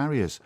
carriers.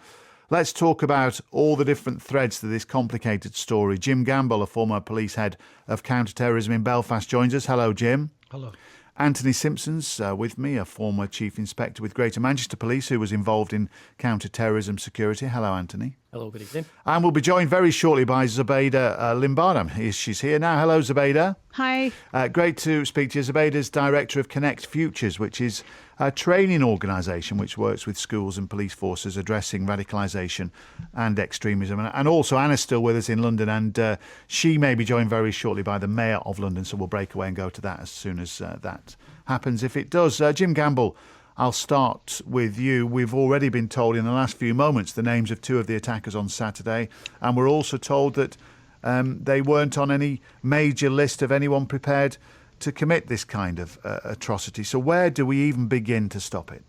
Let's talk about all the different threads to this complicated story. Jim Gamble, a former police head of counter-terrorism in Belfast, joins us. Hello, Jim. Hello. Anthony Simpson's with me, a former chief inspector with Greater Manchester Police who was involved in counter-terrorism security. Hello, Anthony. Hello, good evening. And we'll be joined very shortly by Zubeda Limbada. She's here now. Hello, Zubeda. Hi. Great to speak to you. Zubeda's director of ConnectFutures, which is a training organisation which works with schools and police forces addressing radicalisation and extremism. And also Anna's still with us in London, and she may be joined very shortly by the Mayor of London, so we'll break away and go to that as soon as that happens. If it does, Jim Gamble, I'll start with you. We've already been told in the last few moments the names of two of the attackers on Saturday, and we're also told that they weren't on any major list of anyone prepared to commit this kind of atrocity. So where do we even begin to stop it?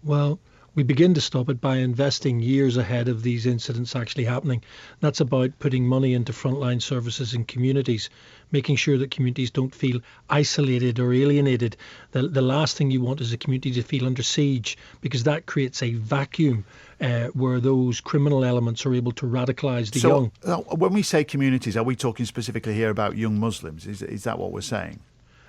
Well, we begin to stop it by investing years ahead of these incidents actually happening. That's about putting money into frontline services in communities, making sure that communities don't feel isolated or alienated. The last thing you want is a community to feel under siege, because that creates a vacuum where those criminal elements are able to radicalise the young. When we say communities, are we talking specifically here about young Muslims? Is that what we're saying?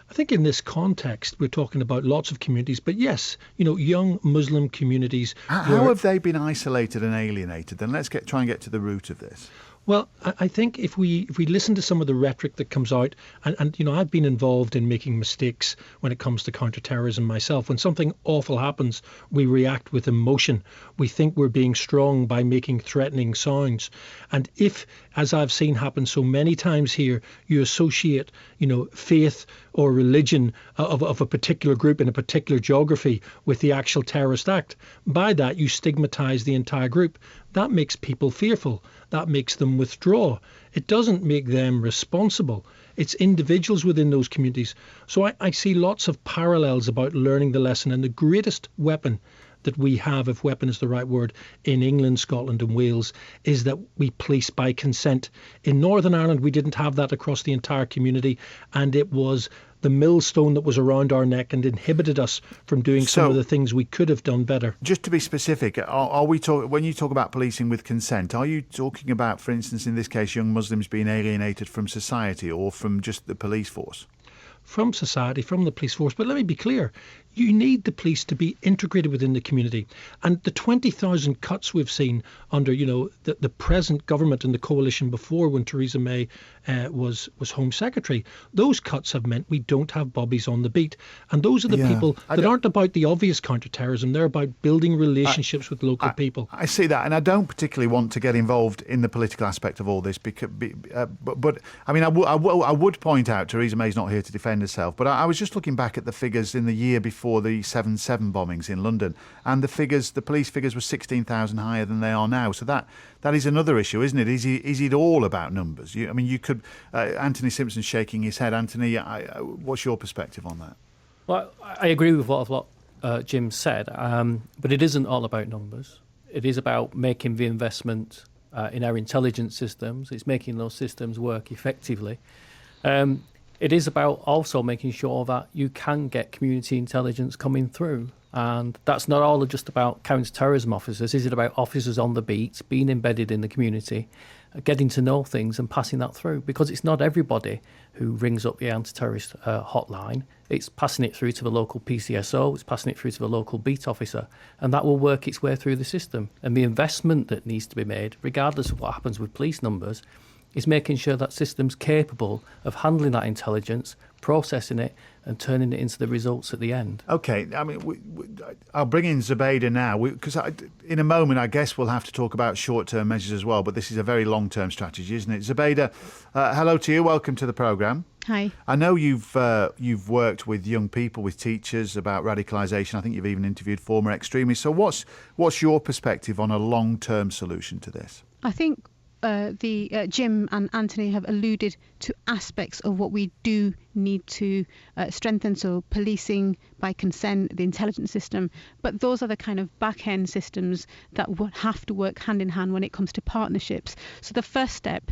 I think in this context, we're talking about lots of communities, but yes, young Muslim communities. How have they been isolated and alienated? Then let's try and get to the root of this. Well, I think if we listen to some of the rhetoric that comes out, and I've been involved in making mistakes when it comes to counter-terrorism myself. When something awful happens, we react with emotion. We think we're being strong by making threatening sounds. And if, as I've seen happen so many times here, you associate, faith or religion of a particular group in a particular geography with the actual terrorist act, by that you stigmatise the entire group. That makes people fearful. That makes them withdraw. It doesn't make them responsible. It's individuals within those communities. So I see lots of parallels about learning the lesson. And the greatest weapon that we have, if weapon is the right word, in England, Scotland and Wales, is that we police by consent. In Northern Ireland, we didn't have that across the entire community, and it was the millstone that was around our neck and inhibited us from doing some of the things we could have done better. Just to be specific, are we when you talk about policing with consent, are you talking about, for instance, in this case, young Muslims being alienated from society or from just the police force? From society, from the police force. But let me be clear, you need the police to be integrated within the community. And the 20,000 cuts we've seen under, the present government and the coalition before, when Theresa May was Home Secretary, those cuts have meant we don't have bobbies on the beat. And those are the people that aren't about the obvious counter-terrorism. They're about building relationships with local people. I see that, and I don't particularly want to get involved in the political aspect of all this, because, but I mean, I would point out Theresa May's not here to defend herself, but I was just looking back at the figures in the year before the 7/7 bombings in London, and the police figures were 16,000 higher than they are now. So that is another issue, isn't it? Is it all about numbers? You could. Anthony Simpson shaking his head. Anthony, what's your perspective on that? Well, I agree with what Jim said, but it isn't all about numbers. It is about making the investment in our intelligence systems. It's making those systems work effectively. It is about also making sure that you can get community intelligence coming through. And that's not all just about counter-terrorism officers. Is it about officers on the beat, being embedded in the community, getting to know things and passing that through? Because it's not everybody who rings up the anti-terrorist hotline. It's passing it through to the local PCSO, it's passing it through to the local beat officer, and that will work its way through the system. And the investment that needs to be made, regardless of what happens with police numbers, is making sure that system's capable of handling that intelligence, processing it and turning it into the results at the end. OK, I mean, I'll bring in Zubeda now, because in a moment, I guess we'll have to talk about short-term measures as well, but this is a very long-term strategy, isn't it? Zubeda, hello to you. Welcome to the programme. Hi. I know you've worked with young people, with teachers about radicalisation. I think you've even interviewed former extremists. So what's your perspective on a long-term solution to this? I think Jim and Anthony have alluded to aspects of what we do need to strengthen. So policing by consent, the intelligence system, but those are the kind of back-end systems that will have to work hand in hand when it comes to partnerships. So the first step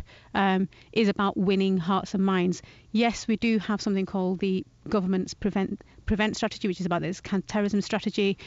is about winning hearts and minds. Yes, we do have something called the government's prevent strategy, which is about this counter-terrorism strategy,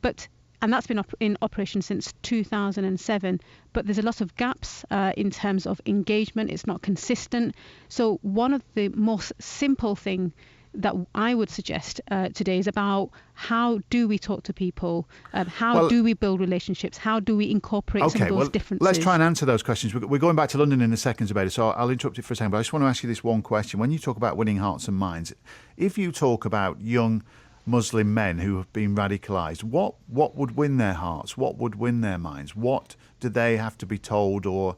but and that's been in operation since 2007. But there's a lot of gaps in terms of engagement. It's not consistent. So one of the most simple thing that I would suggest today is about how do we talk to people, how do we build relationships, how do we incorporate some of those differences. Let's try and answer those questions. We're going back to London in a second, Zubeda, so I'll interrupt you for a second, but I just want to ask you this one question. When you talk about winning hearts and minds, if you talk about young Muslim men who have been radicalised, what would win their hearts? What would win their minds? What do they have to be told, or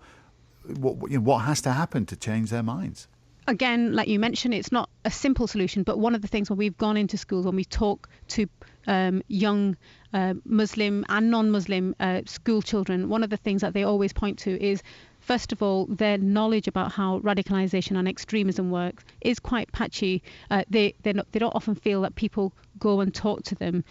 what has to happen to change their minds? Again, like you mentioned, it's not a simple solution, but one of the things when we've gone into schools, when we talk to young Muslim and non-Muslim school children, one of the things that they always point to is, first of all, their knowledge about how radicalisation and extremism works is quite patchy. They don't often feel that people go and talk to them.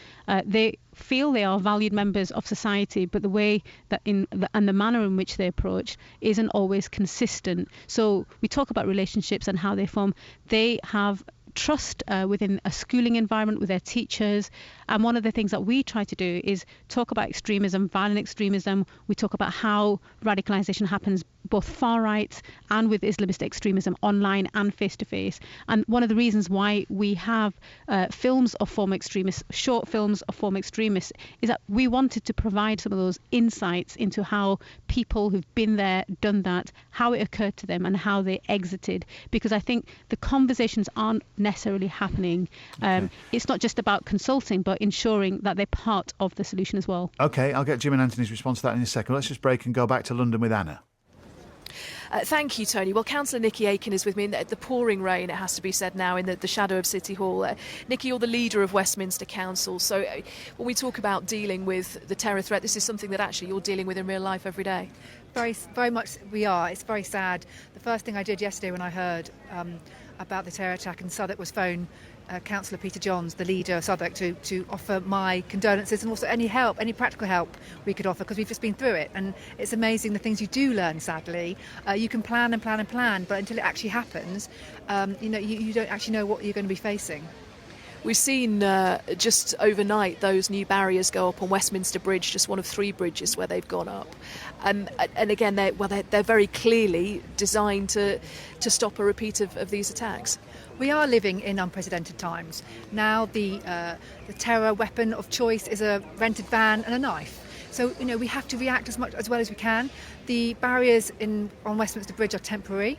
They feel they are valued members of society, but the way that and the manner in which they approach isn't always consistent. So we talk about relationships and how they form. They have trust within a schooling environment with their teachers. And one of the things that we try to do is talk about extremism, violent extremism. We talk about how radicalisation happens both far right and with Islamist extremism online and face to face. And one of the reasons why we have films of former extremists, short films of former extremists, is that we wanted to provide some of those insights into how people who've been there, done that, how it occurred to them and how they exited. Because I think the conversations aren't necessarily happening. It's not just about consulting, but ensuring that they're part of the solution as well. OK, I'll get Jim and Anthony's response to that in a second. Let's just break and go back to London with Anna. Thank you, Tony. Well, Councillor Nikki Aiken is with me in the pouring rain, it has to be said now, in the shadow of City Hall. Nikki, you're the leader of Westminster Council. So when we talk about dealing with the terror threat, this is something that actually you're dealing with in real life every day. Very, very much we are. It's very sad. The first thing I did yesterday when I heard about the terror attack in Southwark was phone Councillor Peter Johns, the leader of Southwark, to offer my condolences and also any help, any practical help we could offer, because we've just been through it. And it's amazing the things you do learn, sadly. You can plan and plan and plan, but until it actually happens, you don't actually know what you're going to be facing. We've seen just overnight those new barriers go up on Westminster Bridge, just one of 3 bridges where they've gone up. And again, they're very clearly designed to stop a repeat of these attacks. We are living in unprecedented times. Now the terror weapon of choice is a rented van and a knife. So, we have to react as well as we can. The barriers on Westminster Bridge are temporary.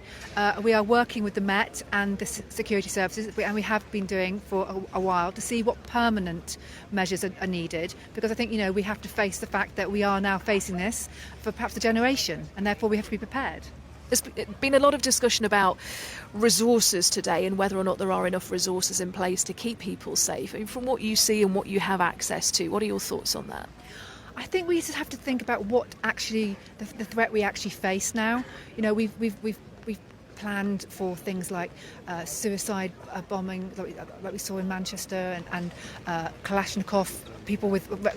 We are working with the Met and the security services, and we have been doing for a while, to see what permanent measures are needed. Because I think, we have to face the fact that we are now facing this for perhaps a generation, and therefore we have to be prepared. There's been a lot of discussion about resources today and whether or not there are enough resources in place to keep people safe. I mean, from what you see and what you have access to, what are your thoughts on that? I think we just have to think about what actually the threat we actually face now. We've planned for things like suicide bombing, like we saw in Manchester, and Kalashnikov, people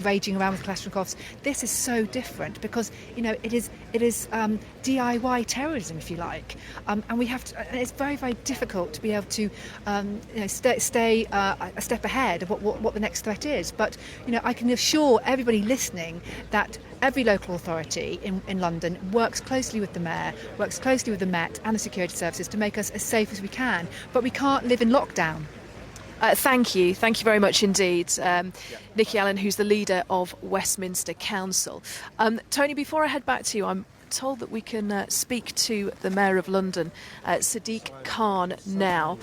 raging around with Kalashnikovs. This is so different because it is DIY terrorism, if you like, and we have to. And it's very, very difficult to be able to stay a step ahead of what the next threat is. But I can assure everybody listening that every local authority in London works closely with the Mayor, works closely with the Met and the security services to make us as safe as we can. But we can't live in lockdown. Thank you very much indeed. Nikki Allen, who's the leader of Westminster Council. Tony, before I head back to you, I'm told that we can speak to the Mayor of London, Sadiq Khan, now.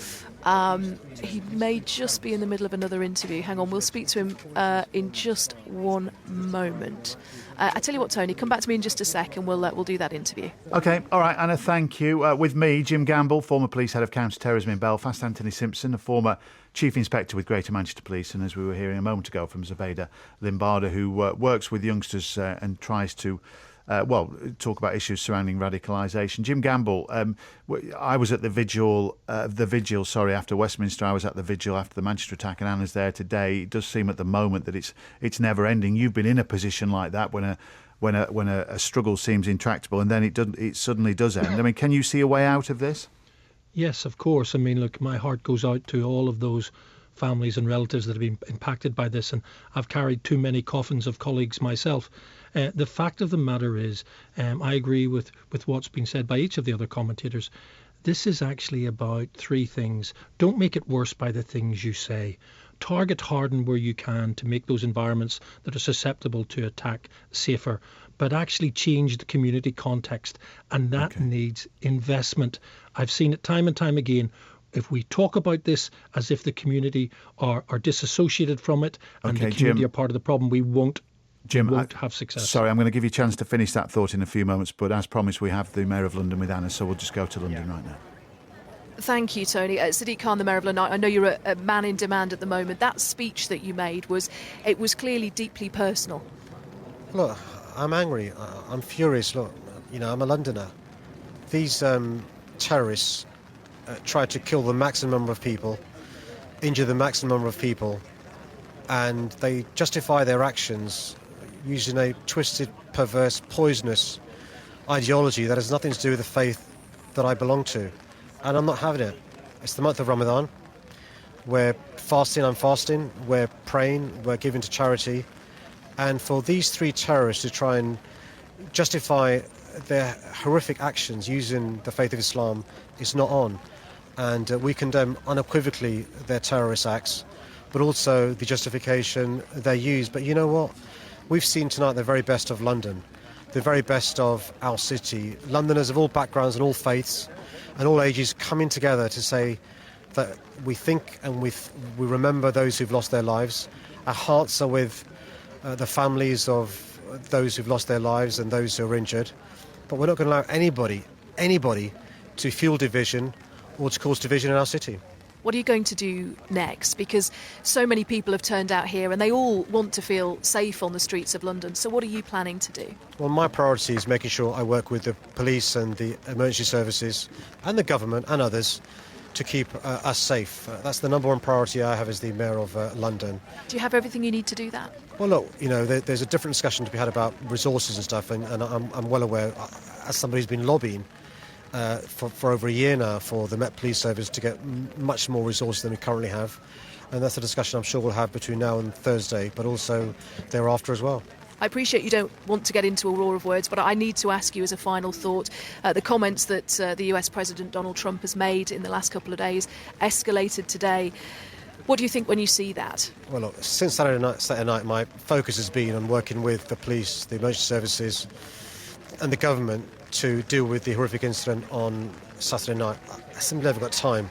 He may just be in the middle of another interview. Hang on, we'll speak to him in just one moment. I tell you what, Tony, come back to me in just a sec and we'll do that interview. OK, all right, Anna, thank you. With me, Jim Gamble, former police head of counter-terrorism in Belfast, Anthony Simpson, a former Chief Inspector with Greater Manchester Police, and as we were hearing a moment ago from Zubeda Limbada, who works with youngsters and tries to talk about issues surrounding radicalisation. Jim Gamble, I was at the vigil after Westminster. I was at the vigil after the Manchester attack, and Anna's there today. It does seem at the moment that it's never ending. You've been in a position like that when a struggle seems intractable, and then it suddenly does end. I mean, can you see a way out of this? Yes, of course. I mean, look, my heart goes out to all of those families and relatives that have been impacted by this, and I've carried too many coffins of colleagues myself. The fact of the matter is, I agree with what's been said by each of the other commentators. This is actually about three things. Don't make it worse by the things you say. Target harden where you can to make those environments that are susceptible to attack safer, but actually change the community context, and that needs investment. I've seen it time and time again. If we talk about this as if the community are disassociated from it and the community Jim, are part of the problem, we won't have success. Sorry, I'm going to give you a chance to finish that thought in a few moments, but as promised, we have the Mayor of London with Anna, so we'll just go to London right now. Thank you, Tony. Sadiq Khan, the Mayor of London, I know you're a man in demand at the moment. That speech that you made was clearly deeply personal. Look, I'm angry. I'm furious. Look, I'm a Londoner. These terrorists tried to kill the maximum number of people, injure the maximum number of people, and they justify their actions using a twisted, perverse, poisonous ideology that has nothing to do with the faith that I belong to. And I'm not having it. It's the month of Ramadan. We're fasting, I'm fasting. We're praying, we're giving to charity. And for these three terrorists to try and justify their horrific actions using the faith of Islam is not on. And we condemn unequivocally their terrorist acts, but also the justification they use. But you know what? We've seen tonight the very best of London, the very best of our city. Londoners of all backgrounds and all faiths and all ages coming together to say that we think and we remember those who've lost their lives. Our hearts are with the families of those who've lost their lives and those who are injured. But we're not going to allow anybody to fuel division or to cause division in our city. What are you going to do next? Because so many people have turned out here and they all want to feel safe on the streets of London. So what are you planning to do? Well, my priority is making sure I work with the police and the emergency services and the government and others to keep us safe. That's the number one priority I have as the Mayor of London. Do you have everything you need to do that? Well, look, there's a different discussion to be had about resources and stuff, and I'm well aware, as somebody who's been lobbying for over a year now for the Met Police Service to get much more resources than we currently have. And that's a discussion I'm sure we'll have between now and Thursday, but also thereafter as well. I appreciate you don't want to get into a roar of words, but I need to ask you as a final thought, the comments that the US President Donald Trump has made in the last couple of days escalated today. What do you think when you see that? Well, look, since Saturday night, my focus has been on working with the police, the emergency services and the government to deal with the horrific incident on Saturday night. I simply never got time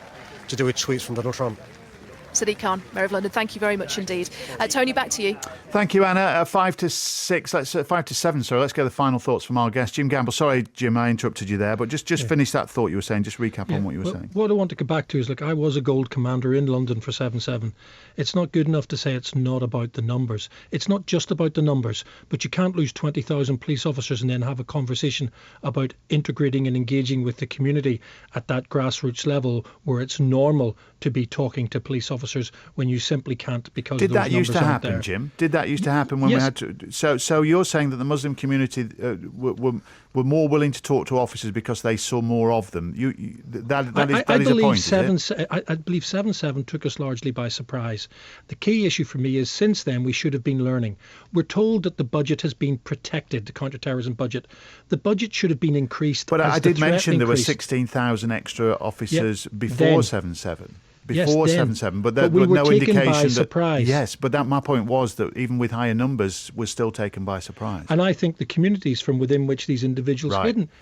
to deal with tweets from Donald Trump. Sadiq Khan, Mayor of London, thank you very much indeed. Tony, back to you. Thank you, Anna. 5 to 7. Sorry, let's get the final thoughts from our guest, Jim Gamble. Sorry, Jim, I interrupted you there, but just finish that thought you were saying. Just recap on what you were saying. What I want to go back to is, look, I was a gold commander in London for 7/7. It's not good enough to say it's not about the numbers. It's not just about the numbers, but you can't lose 20,000 police officers and then have a conversation about integrating and engaging with the community at that grassroots level where it's normal to be talking to police officers when you simply can't because did those that used to numbers happen, aren't there. Jim? Did that used to happen when we had to? So you're saying that the Muslim community were more willing to talk to officers because they saw more of them. That is a point. I believe 7/7 took us largely by surprise. The key issue for me is since then we should have been learning. We're told that the budget has been protected, the counter-terrorism budget. The budget should have been increased. But I did mention there were increased. 16,000 extra officers before 7/7. Before 7/7, but we were no taken indication by that surprise. Yes, but my point was that even with higher numbers, we're still taken by surprise. And I think the communities from within which these individuals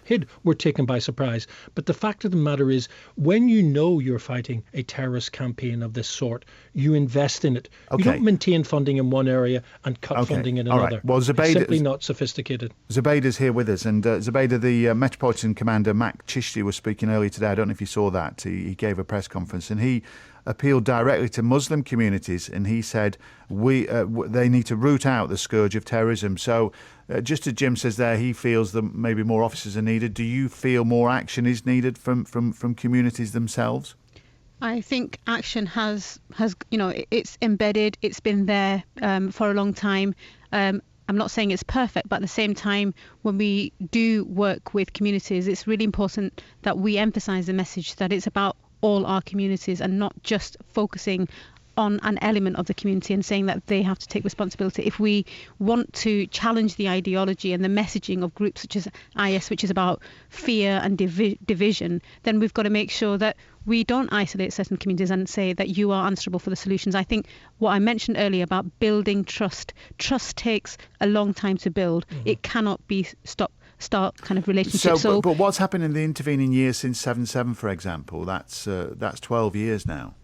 hid were taken by surprise. But the fact of the matter is, when you know you're fighting a terrorist campaign of this sort, you invest in it. You don't maintain funding in one area and cut funding in another. Right. Well, Zubeda, it's simply not sophisticated. Zubeda's here with us, and Zubeda, the Metropolitan Commander, Mac Chishti, was speaking earlier today. I don't know if you saw that. He gave a press conference, and he appealed directly to Muslim communities, and he said they need to root out the scourge of terrorism. So just as Jim says there, he feels that maybe more officers are needed. Do you feel more action is needed from communities themselves? I think action has it's embedded, it's been there for a long time. I'm not saying it's perfect, but at the same time, when we do work with communities, it's really important that we emphasize the message that it's about all our communities and not just focusing on an element of the community and saying that they have to take responsibility. If we want to challenge the ideology and the messaging of groups such as IS, which is about fear and division, then we've got to make sure that we don't isolate certain communities and say that you are answerable for the solutions. I think what I mentioned earlier about building trust takes a long time to build. It cannot be start kind of relationship. But what's happened in the intervening years since 7/7, for example? That's 12 years now.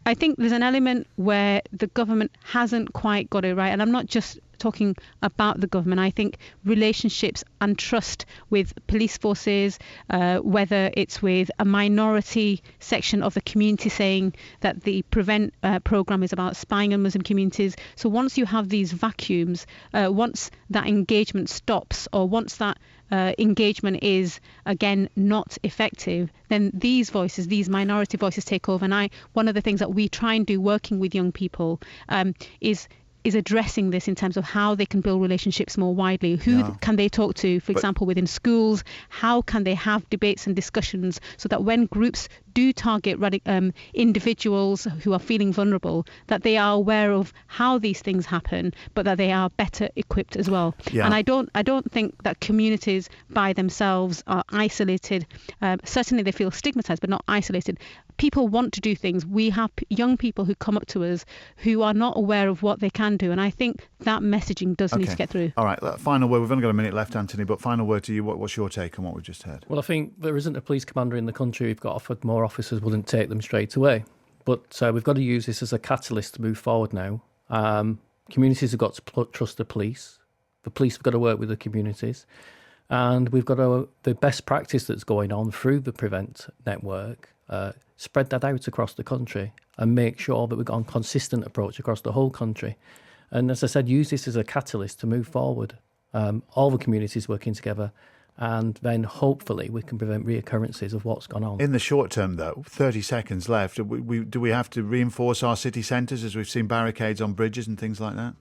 I think there's an element where the government hasn't quite got it right, and I'm not just talking about the government. I think relationships and trust with police forces, whether it's with a minority section of the community saying that the Prevent programme is about spying on Muslim communities. So once you have these vacuums, once that engagement stops, or once that engagement is again not effective, then these voices, these minority voices, take over. And one of the things that we try and do working with young people is addressing this in terms of how they can build relationships more widely. Who can they talk to, for example, within schools? How can they have debates and discussions so that when groups do target individuals who are feeling vulnerable, that they are aware of how these things happen, but that they are better equipped as well. And I don't think that communities by themselves are isolated. Certainly they feel stigmatized, but not isolated. People want to do things. We have young people who come up to us who are not aware of what they can do, and I think that messaging does need to get through. All right, final word. We've only got a minute left, Anthony, but final word to you. What's your take on what we've just heard? Well, I think there isn't a police commander in the country who've got offered more officers wouldn't take them straight away. But we've got to use this as a catalyst to move forward now. Communities have got to trust the police. The police have got to work with the communities. And we've got to, the best practice that's going on through the Prevent network, spread that out across the country and make sure that we've got a consistent approach across the whole country. And as I said, use this as a catalyst to move forward. All the communities working together, and then hopefully we can prevent reoccurrences of what's gone on. In the short term, though, 30 seconds left, do we have to reinforce our city centres, as we've seen barricades on bridges and things like that?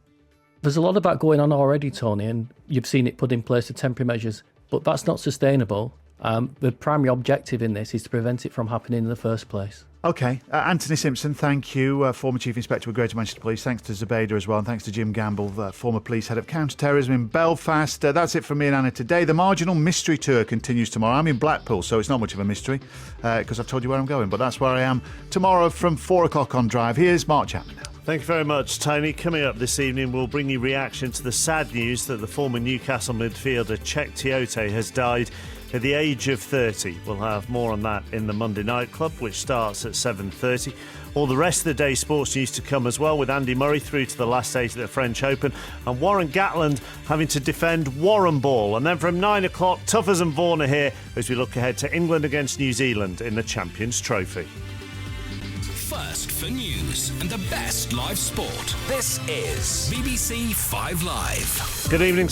There's a lot of that going on already, Tony, and you've seen it put in place of temporary measures, but that's not sustainable. The primary objective in this is to prevent it from happening in the first place. OK. Anthony Simpson, thank you, former Chief Inspector with Greater Manchester Police. Thanks to Zubeda as well, and thanks to Jim Gamble, former police head of counter-terrorism in Belfast. That's it from me and Anna today. The Marginal Mystery Tour continues tomorrow. I'm in Blackpool, so it's not much of a mystery, because I've told you where I'm going, but that's where I am tomorrow from 4 o'clock on Drive. Here's Mark Chapman now. Thank you very much, Tony. Coming up this evening, we'll bring you reaction to the sad news that the former Newcastle midfielder Cheick Tiote has died at the age of 30. We'll have more on that in the Monday Night Club, which starts at 7:30. All the rest of the day's sports news to come as well, with Andy Murray through to the last 8 at the French Open and Warren Gatland having to defend Warren Ball. And then from 9 o'clock, Tuffers and Vaughan are here as we look ahead to England against New Zealand in the Champions Trophy. First for news and the best live sport. This is BBC 5 Live. Good evening.